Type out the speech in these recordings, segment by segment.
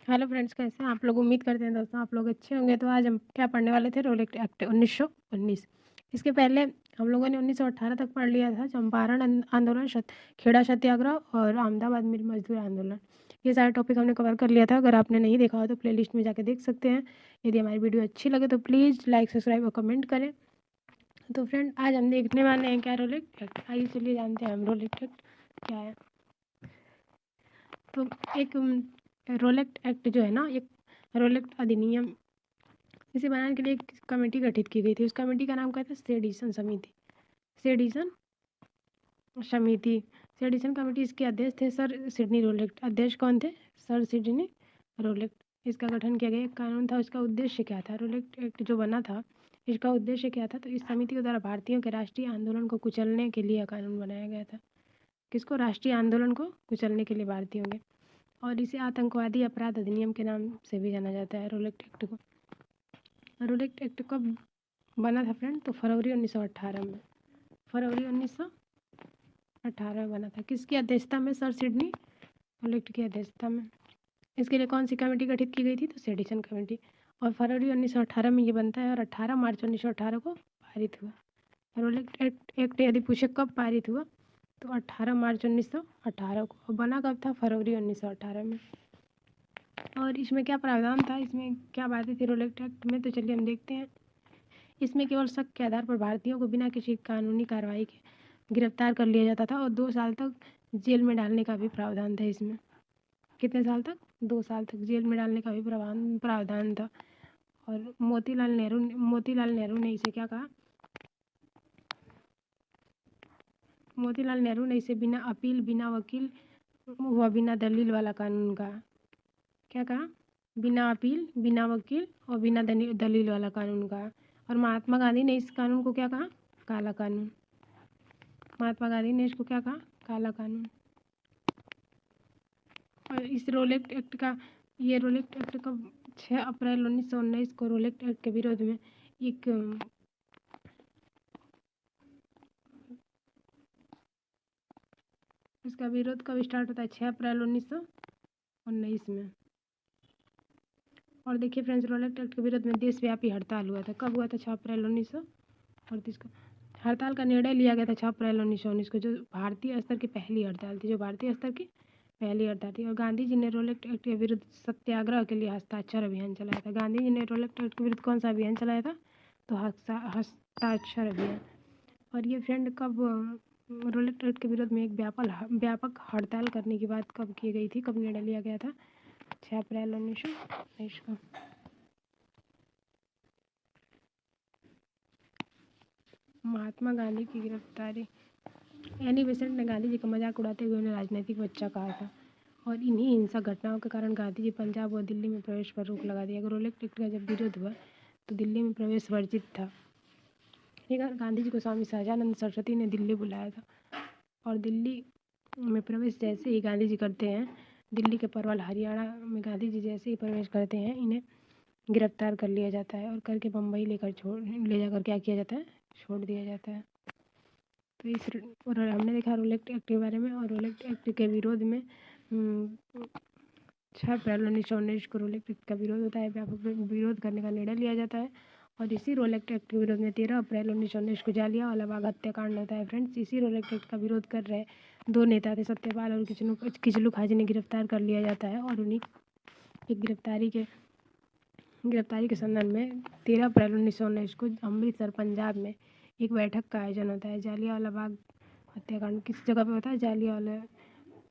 Hello friends, कैसे हैं आप लोग। उम्मीद करते हैं दोस्तों आप लोग अच्छे होंगे। तो आज हम क्या पढ़ने वाले थे, रोल एक्ट 1919। इसके पहले हम लोगों ने 1918 तक पढ़ लिया था। चंपारण आंदोलन, खेड़ा सत्याग्रह और अहमदाबाद मिल मजदूर आंदोलन, ये सारे टॉपिक हमने कवर कर लिया था। अगर आपने नहीं देखा हो तो प्लेलिस्ट में जाके देख सकते हैं। यदि हमारी वीडियो अच्छी लगे तो प्लीज़ लाइक, सब्सक्राइब और कमेंट करें। तो फ्रेंड, आज हम देखने वाले हैं क्या, रोल एक्ट। आइए चलिए जानते हैं हम रोल एक्ट क्या है। तो एक रोलेक्ट एक्ट जो है ना, एक रोलेक्ट अधिनियम, इसे बनाने के लिए एक कमेटी गठित की गई थी। उस कमेटी का नाम क्या था, सेडिशन समिति। सेडिशन समिति, सेडिशन कमेटी। इसके अध्यक्ष थे सर सिडनी रोलेक्ट। अध्यक्ष कौन थे, सर सिडनी रोलेक्ट। इसका गठन किया गया, एक कानून था। उसका उद्देश्य क्या था, रोलेक्ट एक्ट जो बना था इसका उद्देश्य क्या था। तो इस समिति के द्वारा भारतीयों के राष्ट्रीय आंदोलन को कुचलने के लिए कानून बनाया गया था। किसको, राष्ट्रीय आंदोलन को कुचलने के लिए भारतीयों के। और इसे आतंकवादी अपराध अधिनियम के नाम से भी जाना जाता है, रोलेक्ट एक्ट को। रोलेक्ट एक्ट कब बना था फ्रेंड, तो फरवरी 1918 में। फरवरी 1918 में बना था। किसकी अध्यक्षता में, सर सिडनी रोलेक्ट की अध्यक्षता में। इसके लिए कौन सी कमेटी गठित की गई थी, तो सेडिशन कमेटी। और फरवरी 1918 में ये बनता है और 18 मार्च 1918 को पारित हुआ। रोलेक्ट एक्ट यदि पूछे कब पारित हुआ, तो 18 मार्च 1918 को। और बना कब था, फरवरी 1918 में। और इसमें क्या प्रावधान था, इसमें क्या बातें थी रोलेक्ट एक्ट में, तो चलिए हम देखते हैं। इसमें केवल शक के आधार पर भारतीयों को बिना किसी कानूनी कार्रवाई के गिरफ्तार कर लिया जाता था और 2 साल तक जेल में डालने का भी प्रावधान था इसमें। कितने साल तक, 2 साल तक जेल में डालने का भी प्रावधान था। और मोतीलाल नेहरू ने इसे क्या कहा, मोतीलाल नेहरू ने इसे बिना अपील, बिना वकील व बिना दलील वाला कानून कहा। क्या कहा, बिना अपील, बिना वकील और बिना दलील वाला कानून कहा। और महात्मा गांधी ने इस कानून को क्या कहा, काला कानून। महात्मा गांधी ने इसको क्या कहा, काला कानून। और इस रोलेक्ट एक्ट का, ये रोलेक्ट एक्ट का 6 अप्रैल 1919 को रोलेक्ट एक्ट के विरोध में एक इसका विरोध कब स्टार्ट होता है, 6 अप्रैल 1919 में। और देखिए फ्रेंड्स, रोलेक्ट एक्ट के विरोध में देशव्यापी हड़ताल हुआ था। कब हुआ था, 6 अप्रैल 1938 को। हड़ताल का निर्णय लिया गया था 6 अप्रैल 1919 को, जो भारतीय स्तर की पहली हड़ताल थी, जो भारतीय स्तर की पहली हड़ताल थी। और गांधी जी ने रोलेक्ट एक्ट के विरुद्ध सत्याग्रह के लिए हस्ताक्षर अभियान चलाया था। गांधी जी ने रोलेक्ट एक्ट के विरुद्ध कौन सा अभियान चलाया था, तो हस्ताक्षर अभियान। और ये फ्रेंड कब रोलेक्ट एक्ट के विरोध में एक व्यापक हड़ताल करने की बात कब की गई थी, कब निर्णय लिया गया था, 6 अप्रैल 1919 को। महात्मा गांधी की गिरफ्तारी। एनी बेसेंट ने गांधी जी का मजाक उड़ाते हुए उन्हें राजनीतिक बच्चा कहा था। और इन्हीं हिंसक घटनाओं के कारण गांधी जी पंजाब और दिल्ली में प्रवेश पर रोक लगा दिया। रोलेक्ट एक्ट का जब विरोध हुआ तो दिल्ली में प्रवेश वर्जित था। ठीक है, गांधी जी को स्वामी सहजानंद सरस्वती ने दिल्ली बुलाया था। और दिल्ली में प्रवेश जैसे ही गांधी जी करते हैं, दिल्ली के परवल हरियाणा में गांधी जी जैसे ही प्रवेश करते हैं, इन्हें गिरफ्तार कर लिया जाता है और करके बम्बई ले जाकर क्या किया जाता है, छोड़ दिया जाता है। तो इस और हमने देखा रोलेक्ट एक्ट के बारे में। और रोलेक्ट एक्ट के विरोध में 6 अप्रैल 1919 को रोलेक्ट एक्ट का विरोध होता है, व्यापक विरोध करने का निर्णय लिया जाता है। और इसी रोलेक्ट एक्ट के विरोध में 13 अप्रैल 1919 को जालियांवाला बाग हत्याकांड होता है। फ्रेंड्स, इसी रोलेक्ट एक्ट का विरोध कर रहे 2 नेता थे, सत्यपाल और किचलू खाजी ने गिरफ्तार कर लिया जाता है। और उन्हीं की गिरफ्तारी के संबंध में 13 अप्रैल 1919 को अमृतसर पंजाब में एक बैठक का आयोजन होता है। जालियांवाला बाग हत्याकांड किस जगह पे होता है, जालियांवाला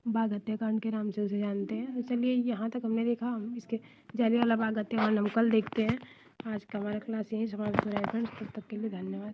बाग हत्याकांड के नाम से उसे जानते हैं। तो चलिए, यहाँ तक हमने देखा। हम इसके जालियांवाला बाग हत्याकांड हम कल देखते हैं। आज का हमारा क्लास यहीं समाप्त हो रहा है फ्रेंड्स, तब तक के लिए धन्यवाद।